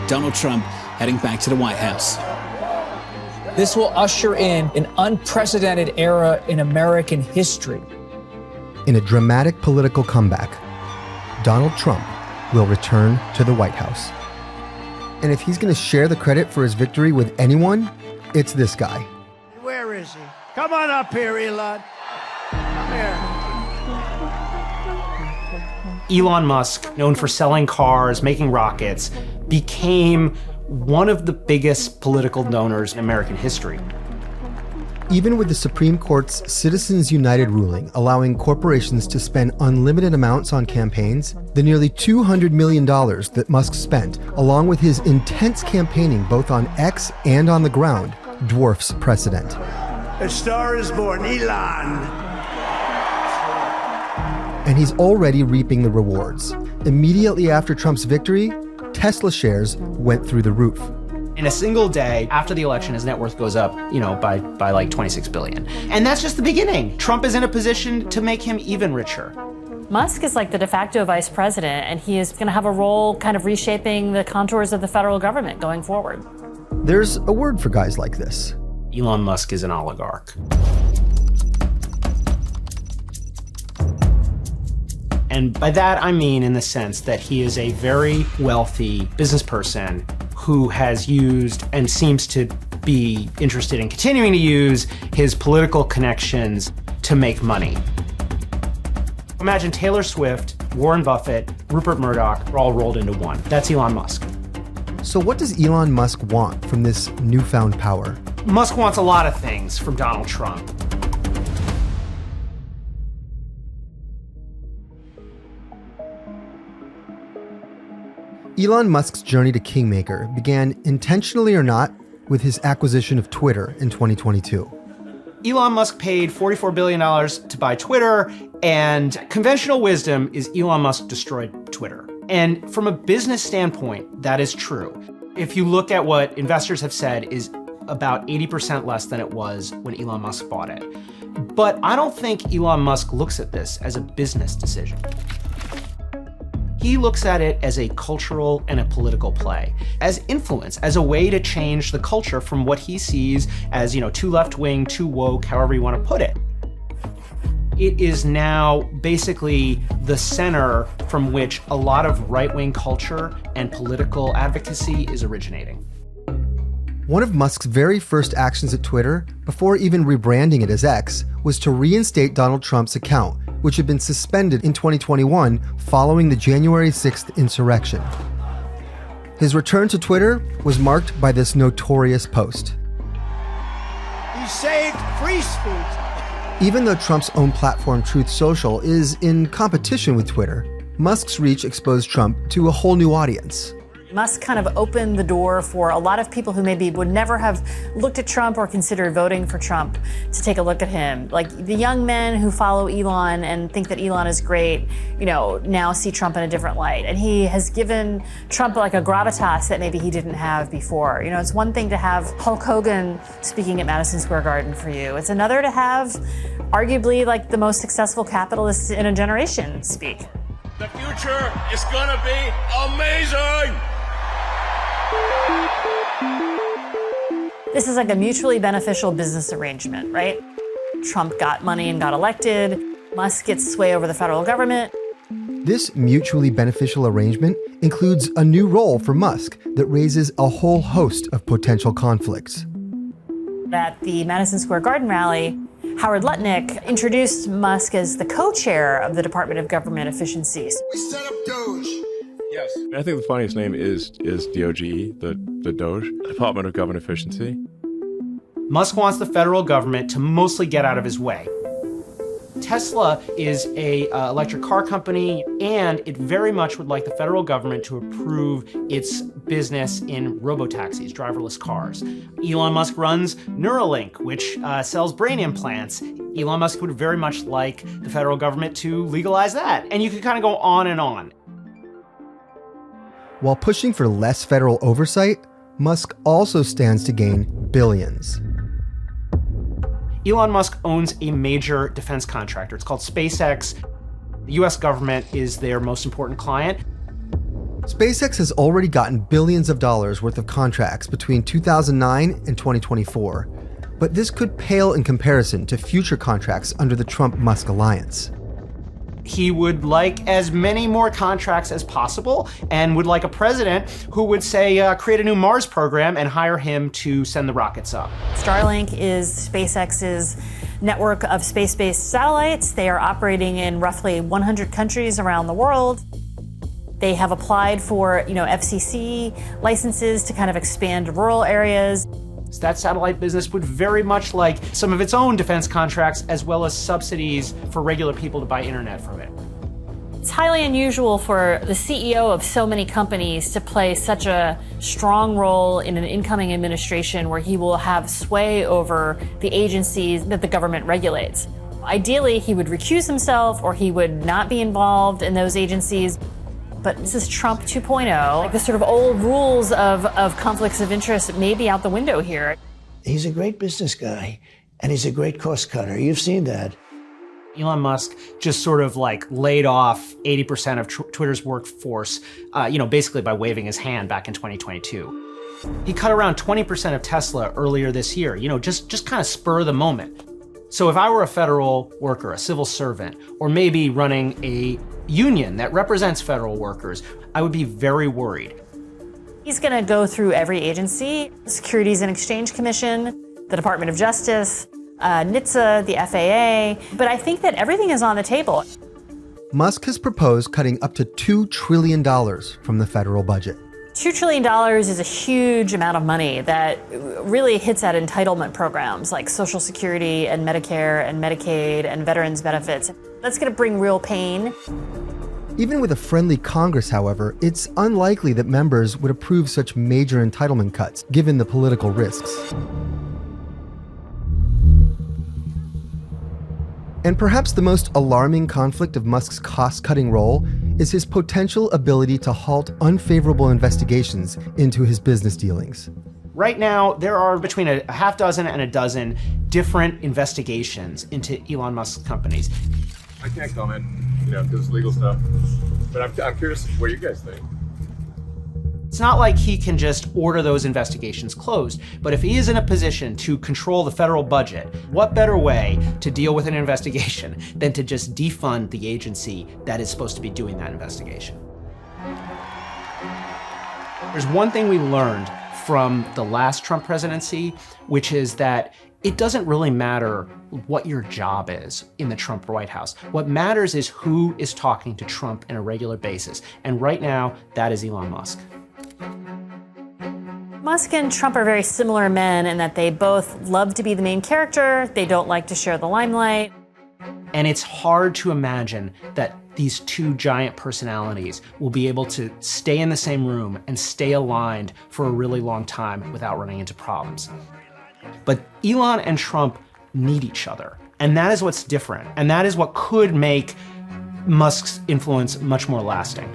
Donald Trump heading back to the White House. This will usher in an unprecedented era in American history. In a dramatic political comeback, Donald Trump will return to the White House. And if he's going to share the credit for his victory with anyone, it's this guy. Where is he? Come on up here, Elon. Come here. Elon Musk, known for selling cars, making rockets, became one of the biggest political donors in American history. Even with the Supreme Court's Citizens United ruling allowing corporations to spend unlimited amounts on campaigns, the nearly $200 million that Musk spent, along with his intense campaigning both on X and on the ground, dwarfs precedent. A star is born, Elon. And he's already reaping the rewards. Immediately after Trump's victory, Tesla shares went through the roof. In a single day after the election, his net worth goes up, by like 26 billion. And that's just the beginning. Trump is in a position to make him even richer. Musk is like the de facto vice president, and he is going to have a role kind of reshaping the contours of the federal government going forward. There's a word for guys like this. Elon Musk is an oligarch. And by that, I mean in the sense that he is a very wealthy business person who has used and seems to be interested in continuing to use his political connections to make money. Imagine Taylor Swift, Warren Buffett, Rupert Murdoch all rolled into one. That's Elon Musk. So what does Elon Musk want from this newfound power? Musk wants a lot of things from Donald Trump. Elon Musk's journey to kingmaker began, intentionally or not, with his acquisition of Twitter in 2022. Elon Musk paid $44 billion to buy Twitter, and conventional wisdom is Elon Musk destroyed Twitter. And from a business standpoint, that is true. If you look at what investors have said is about 80% less than it was when Elon Musk bought it. But I don't think Elon Musk looks at this as a business decision. He looks at it as a cultural and a political play, as influence, as a way to change the culture from what he sees as, too left-wing, too woke, however you want to put it. It is now basically the center from which a lot of right-wing culture and political advocacy is originating. One of Musk's very first actions at Twitter, before even rebranding it as X, was to reinstate Donald Trump's account, which had been suspended in 2021 following the January 6th insurrection. His return to Twitter was marked by this notorious post. He saved free speech. Even though Trump's own platform, Truth Social, is in competition with Twitter, Musk's reach exposed Trump to a whole new audience. Musk kind of opened the door for a lot of people who maybe would never have looked at Trump or considered voting for Trump to take a look at him. Like the young men who follow Elon and think that Elon is great, now see Trump in a different light. And he has given Trump like a gravitas that maybe he didn't have before. It's one thing to have Hulk Hogan speaking at Madison Square Garden for you. It's another to have arguably like the most successful capitalist in a generation speak. The future is gonna be amazing! This is like a mutually beneficial business arrangement, right? Trump got money and got elected. Musk gets sway over the federal government. This mutually beneficial arrangement includes a new role for Musk that raises a whole host of potential conflicts. At the Madison Square Garden rally, Howard Lutnick introduced Musk as the co-chair of the Department of Government Efficiency. We set up Doge. Yes. I think the funniest name is DOGE, the Doge, Department of Government Efficiency. Musk wants the federal government to mostly get out of his way. Tesla is a electric car company, and it very much would like the federal government to approve its business in robotaxis, driverless cars. Elon Musk runs Neuralink, which sells brain implants. Elon Musk would very much like the federal government to legalize that. And you could kind of go on and on. While pushing for less federal oversight, Musk also stands to gain billions. Elon Musk owns a major defense contractor. It's called SpaceX. The US government is their most important client. SpaceX has already gotten billions of dollars worth of contracts between 2009 and 2024, but this could pale in comparison to future contracts under the Trump-Musk alliance. He would like as many more contracts as possible and would like a president who would say, create a new Mars program and hire him to send the rockets up. Starlink is SpaceX's network of space-based satellites. They are operating in roughly 100 countries around the world. They have applied for, FCC licenses to kind of expand to rural areas. That satellite business would very much like some of its own defense contracts as well as subsidies for regular people to buy internet from it. It's highly unusual for the CEO of so many companies to play such a strong role in an incoming administration where he will have sway over the agencies that the government regulates. Ideally, he would recuse himself or he would not be involved in those agencies. But this is Trump 2.0. Like the sort of old rules of conflicts of interest may be out the window here. He's a great business guy, and he's a great cost cutter. You've seen that. Elon Musk just sort of laid off 80% of Twitter's workforce, basically by waving his hand back in 2022. He cut around 20% of Tesla earlier this year, just kind of spur of the moment. So if I were a federal worker, a civil servant, or maybe running a union that represents federal workers, I would be very worried. He's going to go through every agency, the Securities and Exchange Commission, the Department of Justice, NHTSA, the FAA, but I think that everything is on the table. Musk has proposed cutting up to $2 trillion from the federal budget. $2 trillion is a huge amount of money that really hits at entitlement programs like Social Security and Medicare and Medicaid and veterans benefits. That's going to bring real pain. Even with a friendly Congress, however, it's unlikely that members would approve such major entitlement cuts, given the political risks. And perhaps the most alarming conflict of Musk's cost-cutting role is his potential ability to halt unfavorable investigations into his business dealings. Right now, there are between a half dozen and a dozen different investigations into Elon Musk's companies. I can't comment, because it's legal stuff. But I'm curious what you guys think. It's not like he can just order those investigations closed, but if he is in a position to control the federal budget, what better way to deal with an investigation than to just defund the agency that is supposed to be doing that investigation? There's one thing we learned from the last Trump presidency, which is that it doesn't really matter what your job is in the Trump White House. What matters is who is talking to Trump on a regular basis. And right now, that is Elon Musk. Musk and Trump are very similar men in that they both love to be the main character. They don't like to share the limelight. And it's hard to imagine that these two giant personalities will be able to stay in the same room and stay aligned for a really long time without running into problems. But Elon and Trump need each other. And that is what's different. And that is what could make Musk's influence much more lasting.